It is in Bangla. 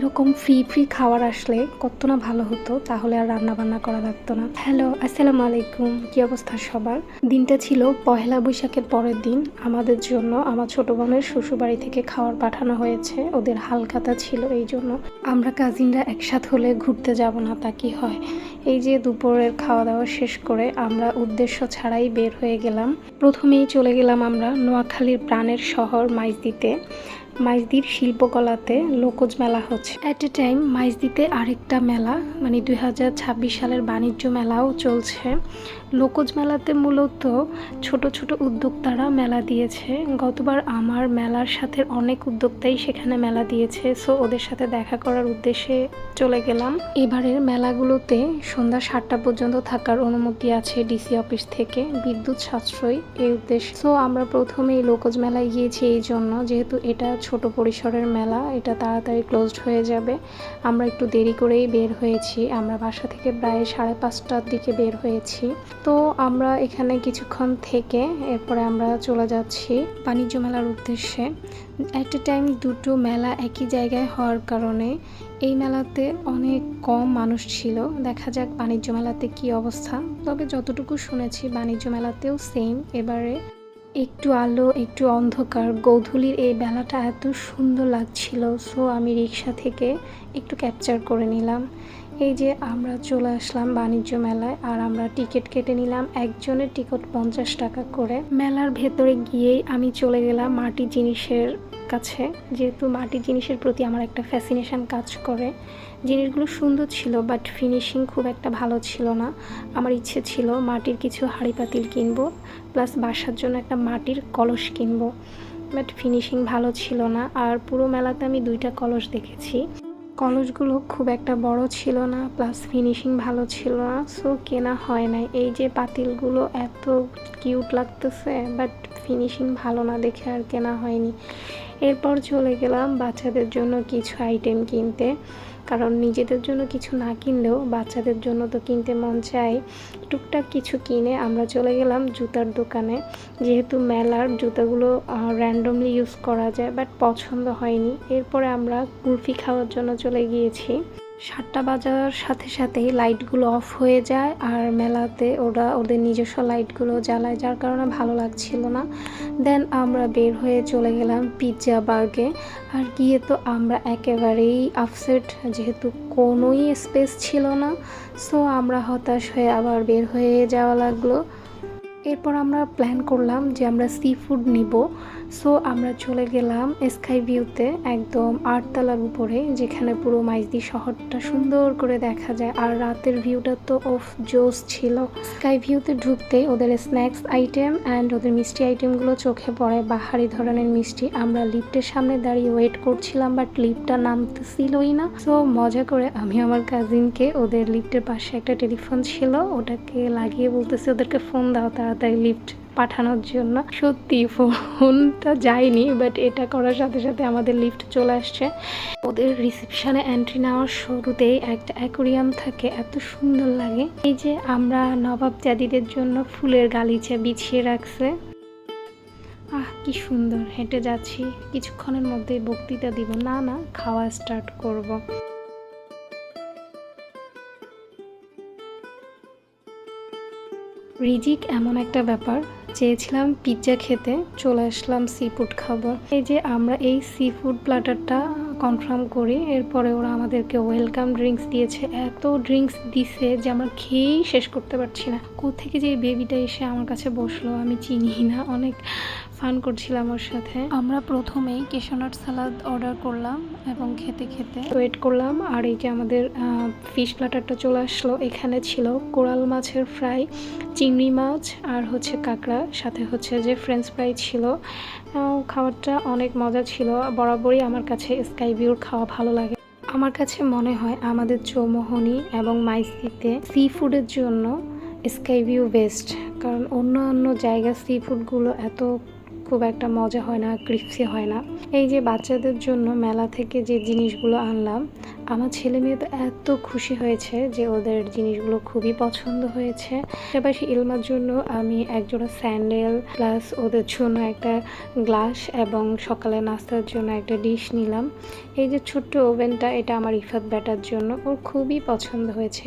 এরকম ফ্রি ফ্রি খাবার আসলে কত না ভালো হতো, তাহলে আর রান্না বান্না করা লাগতো না। হ্যালো, আসসালামু আলাইকুম। কি অবস্থা সবার? দিনটা ছিল পহেলা বৈশাখের পরের দিন। আমাদের জন্য আমার ছোট বোনের শ্বশুরবাড়ি থেকে খাবার পাঠানো হয়েছে। ওদের হালখাতা ছিল, এই জন্য আমরা কাজিনরা একসাথে হলে ঘুরতে যাব না তা কি হয়। এই যে দুপুরের খাওয়া দাওয়া শেষ করে আমরা উদ্দেশ্য ছাড়াই বের হয়ে গেলাম। প্রথমেই চলে গেলাম আমরা নোয়াখালীর প্রাণের শহর মাইজদিতে। মাইজদির শিল্পকলাতে লোকজ মেলা হচ্ছে। অ্যাট এ টাইম মাইজদিতে আরেকটা মেলা, মানে 2026 সালের বাণিজ্য মেলাও চলছে। লোকজ মেলাতে মূলত ছোট ছোট উদ্যোক্তারা মেলা দিয়েছে। গতবার আমার মেলার সাথে অনেক উদ্যোক্তাই সেখানে মেলা দিয়েছে, সো ওদের সাথে দেখা করার উদ্দেশ্যে চলে গেলাম। এবারের মেলাগুলোতে সন্ধ্যা 7টা পর্যন্ত থাকার অনুমতি আছে ডিসি অফিস থেকে, বিদ্যুৎ সাশ্রয় এই উদ্দেশ্যে। সো আমরা প্রথমেই লোকজ মেলায় গিয়েছি এই জন্য, যেহেতু এটা ছোট পরিসরের মেলা, এটা তাড়াতাড়ি ক্লোজড হয়ে যাবে। আমরা একটু দেরি করেই বের হয়েছি। আমরা বাসা থেকে প্রায় 5:30টার দিকে বের হয়েছি। তো আমরা এখানে কিছুক্ষণ থেকে এরপরে আমরা চলে যাচ্ছি বাণিজ্য মেলার উদ্দেশ্যে। অ্যাট এ টাইম দুটো মেলা একই জায়গায় হওয়ার কারণে এই মেলাতে অনেক কম মানুষ ছিল। দেখা যাক বাণিজ্য মেলাতে কি অবস্থা। তবে যতটুকু শুনেছি বাণিজ্য মেলাতেও সেম। এবারে একটু আলো একটু অন্ধকার, গোধূলির এই বেলাটা এত সুন্দর লাগছিল, সো আমি রিক্সা থেকে একটু ক্যাপচার করে নিলাম। এই যে আমরা চলে আসলাম বাণিজ্য মেলায়, আর আমরা টিকিট কেটে নিলাম। একজনের টিকিট 50 টাকা করে। মেলার ভেতরে গিয়েই আমি চলে গেলাম মাটির জিনিসের কাছে, যেহেতু মাটির জিনিসের প্রতি আমার একটা ফ্যাসিনেশন কাজ করে। জিনিসগুলো সুন্দর ছিল, বাট ফিনিশিং খুব একটা ভালো ছিল না। আমার ইচ্ছে ছিল মাটির কিছু হাঁড়ি পাতিল কিনবো, প্লাস বাসার জন্য একটা মাটির কলস কিনবো, বাট ফিনিশিং ভালো ছিল না। আর পুরো মেলাতে আমি 2টা কলস দেখেছি। কলসগুলো খুব একটা বড় ছিল না, প্লাস ফিনিশিং ভালো ছিল না, সো কেনা হয় নাই। এই যে পাতিলগুলো এত কিউট লাগতেছে, বাট ফিনিশিং ভালো না দেখে আর কেনা হয়নি। এরপর চলে গেলাম বাচ্চাদের জন্য কিছু আইটেম কিনতে, কারণ নিজেদের জন্য কিছু না কিনলেও বাচ্চাদের জন্য তো কিনতে মন চায়। টুকটাক কিছু কিনে আমরা চলে গেলাম জুতার দোকানে। যেহেতু মেলার জুতাগুলো র্যান্ডমলি ইউজ করা যায়, বাট পছন্দ হয়নি। এরপরে আমরা কুলফি খাওয়ার জন্য চলে গিয়েছি। 7টা বাজার সাথে সাথেই লাইটগুলো অফ হয়ে যায়, আর মেলাতে ওরা ওদের নিজস্ব লাইটগুলো জ্বালায়, যার কারণে ভালো লাগছিল না। দেন আমরা বের হয়ে চলে গেলাম পিৎজা বার্গে। আর গিয়ে তো আমরা একেবারেই আপসেট, যেহেতু কোনোই স্পেস ছিল না, সো আমরা হতাশ হয়ে আবার বের হয়ে যাওয়া লাগলো। এরপর আমরা প্ল্যান করলাম যে আমরা সি ফুড নিব, সো আমরা চলে গেলাম স্কাই ভিউতে, একদম 8তলার উপরে, যেখানে পুরো মাইজদি শহরটা সুন্দর করে দেখা যায়। আর রাতের ভিউটা তো অফ জোস ছিল। স্কাই ভিউতে ঢুকতে ওদের স্ন্যাক্স আইটেম অ্যান্ড ওদের মিষ্টি আইটেমগুলো চোখে পড়ে, বাহারি ধরনের মিষ্টি। আমরা লিফটের সামনে দাঁড়িয়ে ওয়েট করছিলাম, বাট লিফটটা নামতেছিলই না। সো মজা করে আমি আমার কাজিনকে, ওদের লিফটের পাশে একটা টেলিফোন ছিল, ওটাকে লাগিয়ে বলতেছি ওদেরকে ফোন দাও তাড়াতাড়ি লিফট পাঠানোর জন্য। সত্যি ফোনটা যায়নি, বাট এটা করার সাথে সাথে আমাদের লিফট চলে আসছে। ওদের রিসেপশনে এন্ট্রি নেওয়ার শুরুতেই একটা অ্যাকোরিয়াম থাকে, এত সুন্দর লাগে। এই যে আমরা নবাব জাদিদের জন্য ফুলের গালিচা বিছিয়ে রাখছে। কি সুন্দর। হেঁটে যাচ্ছি, কিছুক্ষণের মধ্যেই বক্তৃতা দিব, না খাওয়া স্টার্ট করব। রিজিক এমন একটা ব্যাপার, চেয়েছিলাম পিৎজা খেতে, চলে আসলাম সি ফুড খাবো। এই যে আমরা এই সি ফুড প্ল্যাটারটা কনফার্ম করি, এরপরে ওরা আমাদেরকে ওয়েলকাম ড্রিঙ্কস দিয়েছে। এত ড্রিঙ্কস দিছে যে আমরা খেয়েই শেষ করতে পারছি না। কোত্থেকে যে বেবিটা এসে আমার কাছে বসলো আমি চিনি না, অনেক ফান করছিলাম ওর সাথে। আমরা প্রথমেই কেশনাট সালাদ অর্ডার করলাম এবং খেতে খেতে ওয়েট করলাম। আর এই যে আমাদের ফিশ প্ল্যাটারটা চলে আসলো। এখানে ছিল কোরাল মাছের ফ্রাই, চিংড়ি মাছ, আর হচ্ছে কাঁকড়া, সাথে হচ্ছে যে ফ্রেঞ্চ ফ্রাই ছিল। খাবারটা অনেক মজা ছিল। বরাবরই আমার কাছে স্কাই ভিউর খাওয়া ভালো লাগে। আমার কাছে মনে হয় আমাদের চৌমোহনী এবং মাইজদিতে সি ফুডের জন্য স্কাই ভিউ বেস্ট, কারণ অন্য অন্য জায়গার সি ফুডগুলো এত খুব একটা মজা হয় না, ক্রিপসি হয় না। এই যে বাচ্চাদের জন্য মেলা থেকে যে জিনিসগুলো আনলাম, আমার ছেলে মেয়ে তো এত খুশি হয়েছে যে ওদের জিনিসগুলো খুবই পছন্দ হয়েছে। পাশাপাশি ইলমার জন্য আমি একজোড়া স্যান্ডেল প্লাস ওদের জন্য একটা গ্লাস এবং সকালে নাস্তার জন্য একটা ডিশ নিলাম। এই যে ছোট্ট ওভেনটা, এটা আমার ইফাত ব্যাটার জন্য, ওর খুবই পছন্দ হয়েছে।